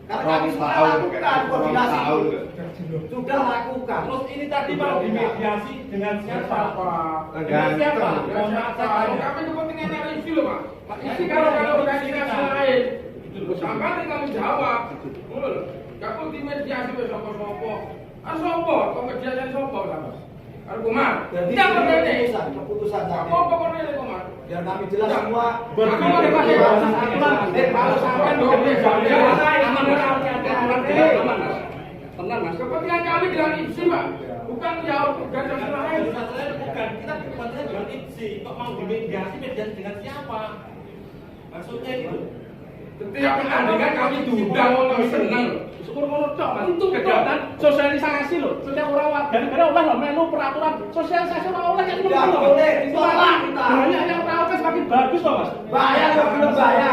Karena kami sudah lakukan koordinasi, sudah lakukan.
Terus ini tadi mau dimediasi dengan siapa? Dengan siapa?
Kami kepentingannya isi loh Pak. Isi kalau organisasi lain, sampai kami jawab. Kamu dimediasi sopo-sopo. Sopo, komedian sopo sama. Argumen.
Jadi keputusan kami.
Apa pokoknya Komar?
Biar kami jelas semua.
Kalau sampai
Tenang Mas.
kepentingan kami dengan isi Pak, bukan jawab organisasi lain.
Bukan, kita kepentingan dengan IPSI. Kok mau dimediasi dengan siapa? Maksudnya itu.
Setiap pertandingan kami diundang, kami senang.
Syukur ngono tok, Mas. Itu kegiatan sosialisasi loh. Setiap orang warga negara oleh loh melu peraturan sosialisasi ora oleh kan
Tidak boleh ditolak kita.
Banyak yang tahu kan semakin bagus loh, Mas.
Bahaya atau belum bahaya?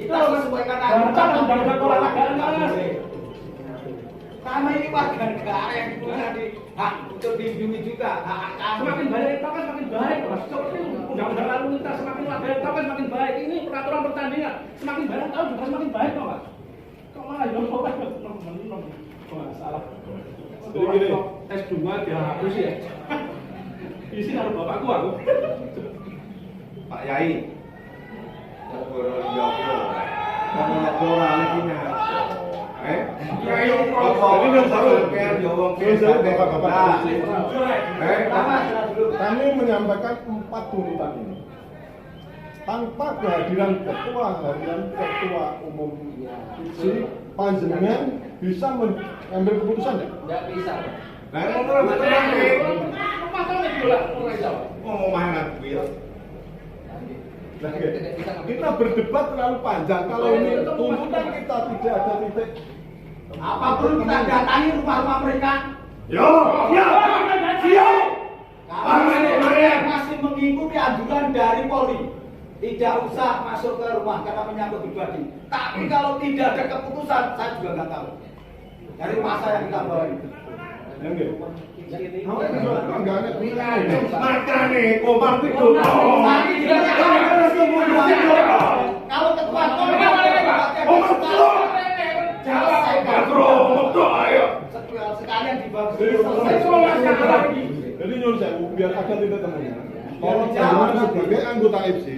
Kita sesuaikan
Baca undang-undang olahragaan, Mas.
Kami ini warga negara yang punya hak untuk dilindungi juga. Hak kami.
Semakin banyak itu kan semakin baik, Mas. Seperti undang-undang lalu lintas semakin warga itu kan semakin baik. Ini peraturan pertandingan semakin banyak tahu juga semakin baik kok, Mas. Kok malah yo kok salah.
Jadi gini.
S2 dihapus ya. Isi karo bapakku aku.
Pak Yai. Kamu ngobrol lagi nih.
Yai,
Jadi yang baru
Bapak-bapak.
Dulu.
Kami menyampaikan 4 tuntutan ini. Tanpa kehadiran ketua harian, ketua umum IPSI, panjenengan bisa mengambil keputusan ya?
Tidak bisa.
Nah, ngobrol betul lagi.
Rumah tau nek bola ora iso.
Mau mana gue?
Nah, kita berdebat terlalu panjang. Kalau ini tuntutan kita tidak ada titik.
Apapun kita datangi rumah-rumah mereka.
Yo, siap.
Kami masih mengikuti anjuran dari Polri. Tidak usah masuk ke rumah karena menyangkut pribadi. Tapi kalau tidak ada keputusan, saya juga nggak tahu. Dari masa yang kita bawa ini.
Makanya Komar itu.
Kalau ketua sekalian dibahas.
Jadi nyuruh saya biar ada titik temunya. Tolong jangan sebagai anggota IPSI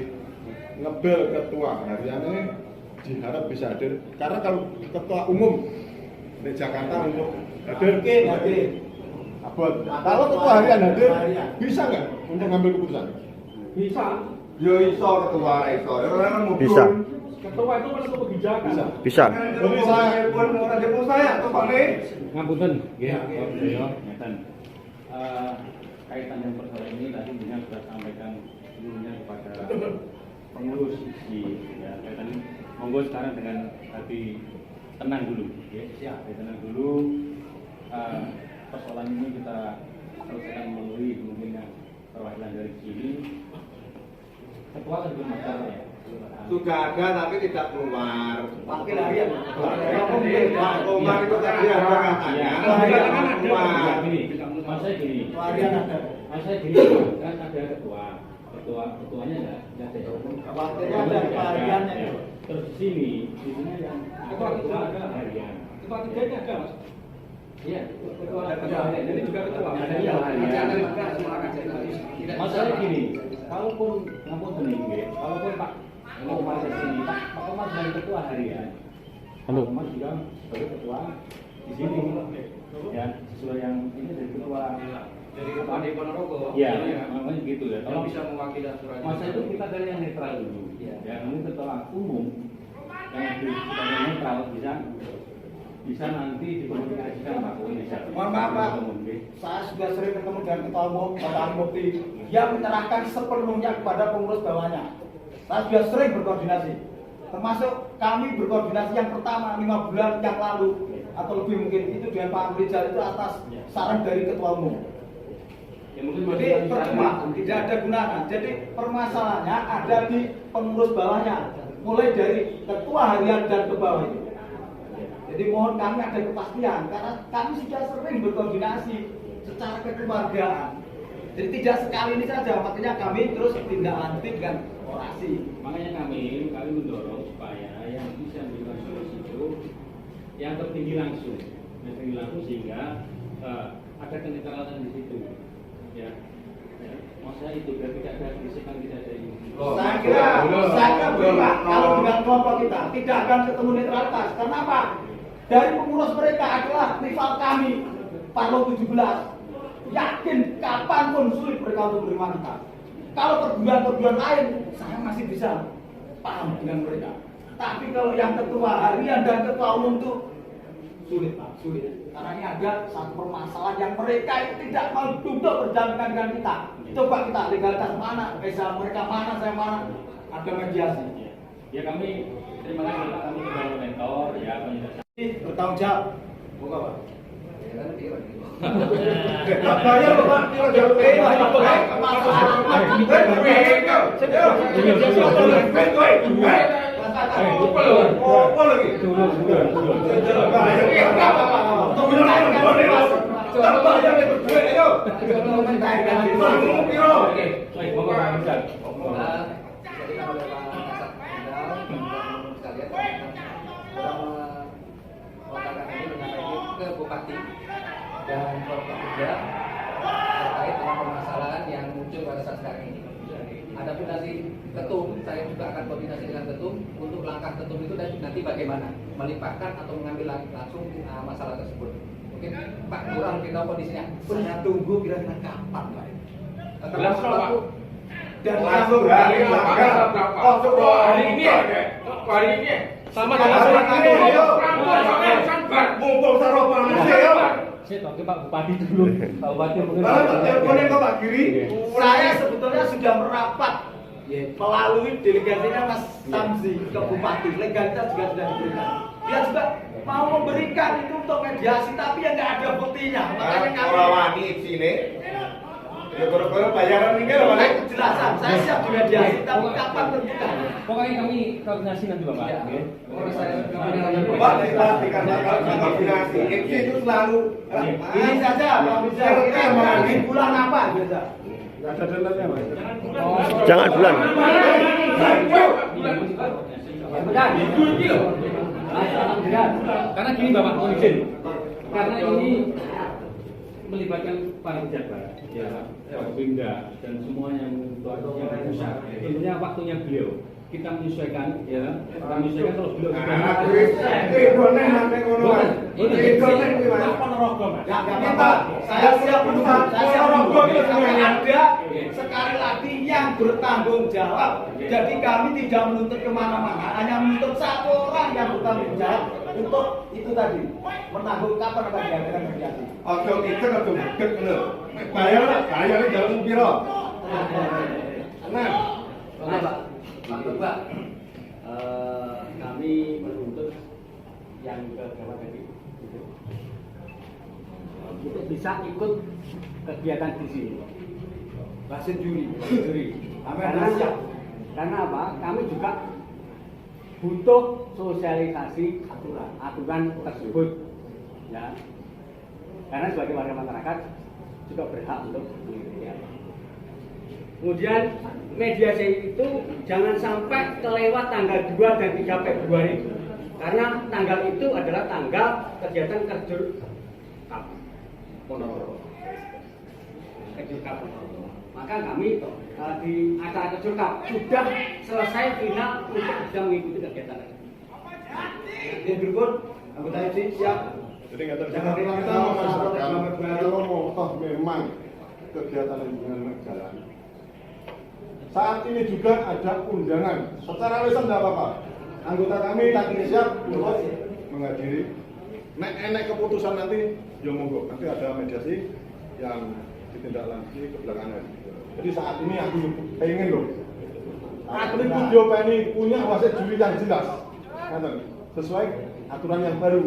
ngebel ketua hariannya diharap bisa hadir. Karena kalau ketua umum di Jakarta untuk hadir, abot. Kalau ketua harian hadir, bisa nggak untuk ngambil keputusan?
Bisa.
Yo iso ketua iso. Orang mau
Bisa.
Ketua itu kan kebijakan.
Bisa.
Jadi saya pun orang demo saya tuh Pak Le.
Ngapunten, nggih, beliau ngeten. Kaitan yang persoalan ini tadi Bina sudah sampaikan sebelumnya kepada pengurus IPSI ya. Kaitan ini monggo sekarang dengan hati tenang dulu, ya. Siap, tenang dulu. Persoalan ini kita selesaikan melalui kemungkinan perwakilan dari sini. Ketua kan belum ada ya.
Sudah ada tapi tidak keluar.
Wakil harian.
Pak Komar itu tadi ada katanya.
Kan
Keluar.
ada gini. Maksudnya gini.
Harian ada.
Maksudnya gini, kan ada ketuanya enggak ada.
Wakilnya ada, hariannya.
Ya. Terus di sini yang ketua ada harian.
Ketua tiganya ada, Mas.
Iya, ketua
harian. Jadi juga ketua.
Ada harian. Masalahnya gini, kalaupun kalaupun Pak Komar di sini, Pak Komar sebagai ketua harian. Pak Komar juga sebagai ketua di sini. Ya, sesuai yang ini dari ketua
Dari ketua di Ponorogo.
ya, namanya gitu ya. Tolong
Bisa mewakili aturan.
masa itu kita dari yang netral dulu.
Iya.
Ya, nanti ketua umum yang sebagai netral bisa nanti dikomunikasikan Pak bisa.
Mohon maaf Pak, saya sudah sering ketemu dengan ketua umum Bapak Mukti. Dia menyerahkan sepenuhnya kepada pengurus bawahnya. Saya sudah sering berkoordinasi, termasuk kami berkoordinasi yang pertama 5 bulan yang lalu atau lebih mungkin itu dengan Pak Rizal itu atas saran dari Ketua Umum.
Ya, mungkin
Jadi percuma, tidak ada gunanya. Jadi permasalahannya ada di pengurus bawahnya, mulai dari ketua harian dan ke bawah itu. Jadi mohon kami ada kepastian karena kami sudah sering berkoordinasi secara kekeluargaan. Jadi tidak sekali ini saja, makanya kami terus tindak lanjuti dengan orasi.
Makanya kami mendorong supaya yang bisa memberikan solusi itu yang tertinggi langsung, sehingga ada kenetralan di situ. Ya, maksudnya itu biar tidak ada bisikan, tidak ada ini.
Saya kira begini Pak, kalau dengan kelompok kita tidak akan ketemu netralitas. Karena apa? Dari pengurus mereka adalah rival kami, Parlo 17. Yakin kapanpun sulit mereka untuk menerima kita. Kalau perguruan-perguruan lain, saya masih bisa paham dengan mereka. Tapi kalau yang ketua harian dan ketua umum itu sulit Pak, sulit. Karena ini ada satu permasalahan yang mereka itu tidak mau duduk berdampingan dengan kita. Coba kita legalitas mana, mereka mana, saya mana, ada mediasi.
Ya kami terima kasih Pak, kami sebagai mentor ya
bertanggung jawab. Buka Pak.
Ya kan dia
Bayar Pak,
jadi kalau Pak Kasat Jenderal, teman-teman sekalian, sudah melakukan ini menyampaikan ke Bupati dan Bapak Kerja terkait dengan permasalahan yang muncul pada saat sekarang ini. Adapun nanti ketum, saya juga akan koordinasi dengan ketum untuk langkah ketum itu dan nanti bagaimana melimpahkan atau mengambil langsung masalah tersebut. Mungkin Pak Lurah mungkin tahu kondisinya. Saya tunggu kira-kira kapan Pak.
Jelas Pak.
Dan
langsung hari ini sama
mumpung sarapan
saya tahu Pak Bupati dulu. Pak Bupati mungkin.
teleponnya ke Pak Giri.
Saya sebetulnya sudah merapat melalui delegasinya Mas Samsi ke Bupati. Legalitas juga sudah diberikan. Dia juga mau memberikan itu untuk mediasi, tapi yang nggak ada buktinya. Makanya kami
Wani sini. Ya kalau bayaran ini loh Pak.
kejelasan. Saya siap dimediasi, tapi kapan tentukan?
Pokoknya kami koordinasi nanti Bapak.
Ya.
Oke.
Kalau saya
Pak dipastikan kalau koordinasi itu selalu
Ini saja, Pak Bisa. Di bulan apa biasa?
ada deadline-nya Mas.
Jangan bulan.
Karena gini Bapak, mohon izin. Karena ini melibatkan para pejabat, ya, Pak Benda dan semua yang pusat. Tentunya waktunya beliau. Kita menyesuaikan, ya. Kita menyesuaikan kalau beliau sudah.
Saya siap menunggu. Ada sekali lagi yang bertanggung jawab. Jadi kami tidak menuntut kemana-mana, hanya menuntut satu orang yang bertanggung jawab untuk itu tadi menanggung kapan akan diadakan mediasi.
Oke, itu kan tuh gede bener. Bayar dalam piro. Nah,
Pak Ketua,
Kami menuntut yang ke bawah tadi untuk bisa ikut kegiatan di sini.
Wasit juri.
Karena apa? Kami juga butuh sosialisasi aturan tersebut, ya. Karena sebagai warga masyarakat juga berhak untuk mengikuti. Kemudian mediasi itu jangan sampai kelewat tanggal 2 dan 3 Februari. Karena tanggal itu adalah tanggal kegiatan Kerjur Cup Ponorogo. Kerjur Cup Ponorogo. Maka kami di acara Kerjur Cup sudah selesai final untuk bisa mengikuti kegiatan tersebut.
Yang berikut, anggota FC siap.
jadi nggak terjadi kita memastikan kalau mau toh memang kegiatan lingkungan jalan. Saat ini juga ada undangan. Secara lisan tidak apa-apa. Anggota kami tak siap untuk menghadiri. Nek keputusan nanti, ya monggo. Nanti ada mediasi yang ditindaklanjuti ke belakangan. Jadi saat ini aku pengen loh. Atlet Video ini punya wasit juri yang jelas.
sesuai aturan yang baru.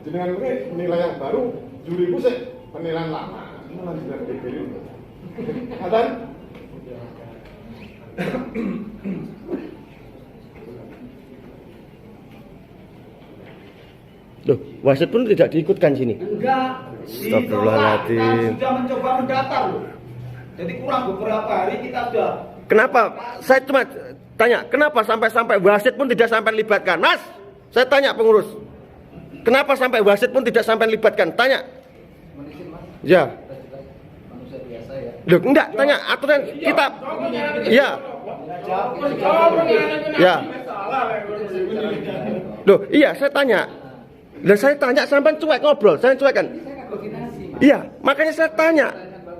Dengan penilaian yang baru, juri musik penilaian lama. Ini lanjutan DPR. Katan?
Loh, wasit pun tidak diikutkan sini.
Enggak.
Astagfirullahaladzim.
Kan sudah mencoba mendaftar loh. Jadi kurang beberapa hari kita sudah.
Kenapa? Saya cuma tanya, kenapa sampai wasit pun tidak sampai libatkan? Mas, saya tanya pengurus. Kenapa sampai wasit pun tidak sampai libatkan? Tanya.
Manusia mas,
Ya.
kita juga manusia biasa ya.
Loh, enggak, tanya aturan kita. Ya. Ya. Loh, iya saya tanya. Lah saya tanya sampai cuek ngobrol, saya cuek kan.
Saya nggak koordinasi mas.
Iya, makanya saya tanya.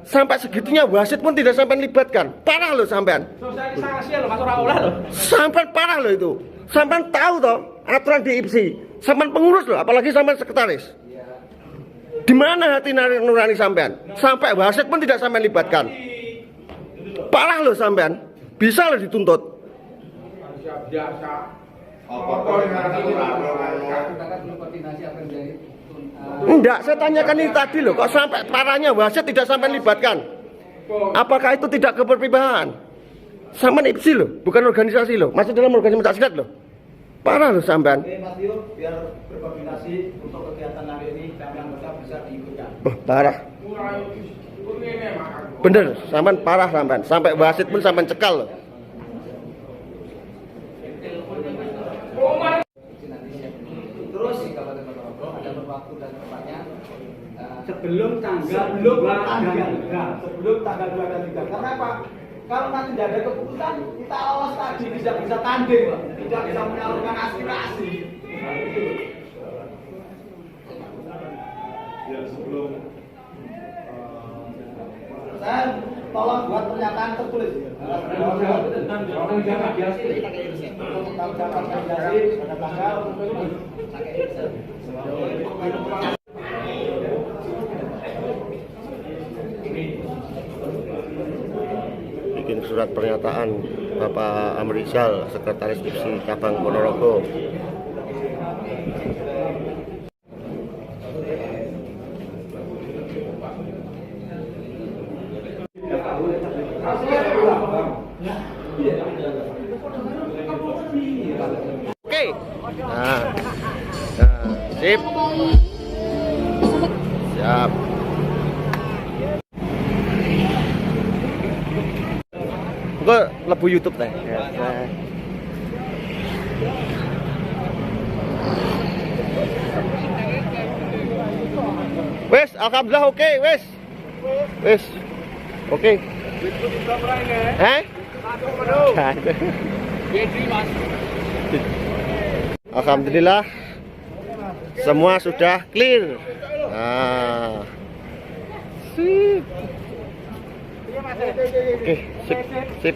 Sampai segitunya wasit pun tidak sampai libatkan. Parah loh sampean.
Sosialisasi loh mas orang olah loh.
Sampai parah loh itu. Sampai tahu toh aturan di IPSI. Sampai pengurus loh, apalagi sampai sekretaris. Di mana hati nurani sampean? Sampai wasit pun tidak sampai libatkan. Parah loh sampean. Bisa loh dituntut.
Manusia biasa.
Kita kan belum koordinasi apa yang dari.
Enggak, saya tanyakan ini tadi loh. Kok sampai parahnya wasit tidak sampai libatkan? Apakah itu tidak keberpihakan? Sama IPSI loh, bukan organisasi loh. Masih dalam organisasi pencak loh. Parah loh sampean.
Oke Mas Tio, biar berkoordinasi untuk kegiatan hari ini kami anggota bisa diikutkan.
Parah. Bener, sampean parah sampean. Sampai wasit pun sampean cekal loh.
Terus di Kabupaten Ponorogo ada waktu dan tempatnya.
Sebelum tanggal 2
dan 3. Karena apa? Kalau nanti tidak ada keputusan, kita awas tadi tidak bisa tanding, Pak. Tidak bisa menyalurkan aspirasi.
Ya sebelum
Saya tolong buat pernyataan tertulis.
Orang jaga biasa.
Bikin surat pernyataan Bapak Amrizal, Sekretaris IPSI Cabang Ponorogo. Oke. Nah, sip. Siap. Gue lebu YouTube teh. Wes, alhamdulillah oke, wes. Wes. Oke. Alhamdulillah semua sudah clear. Nah. Sip. Oke, sip, sip.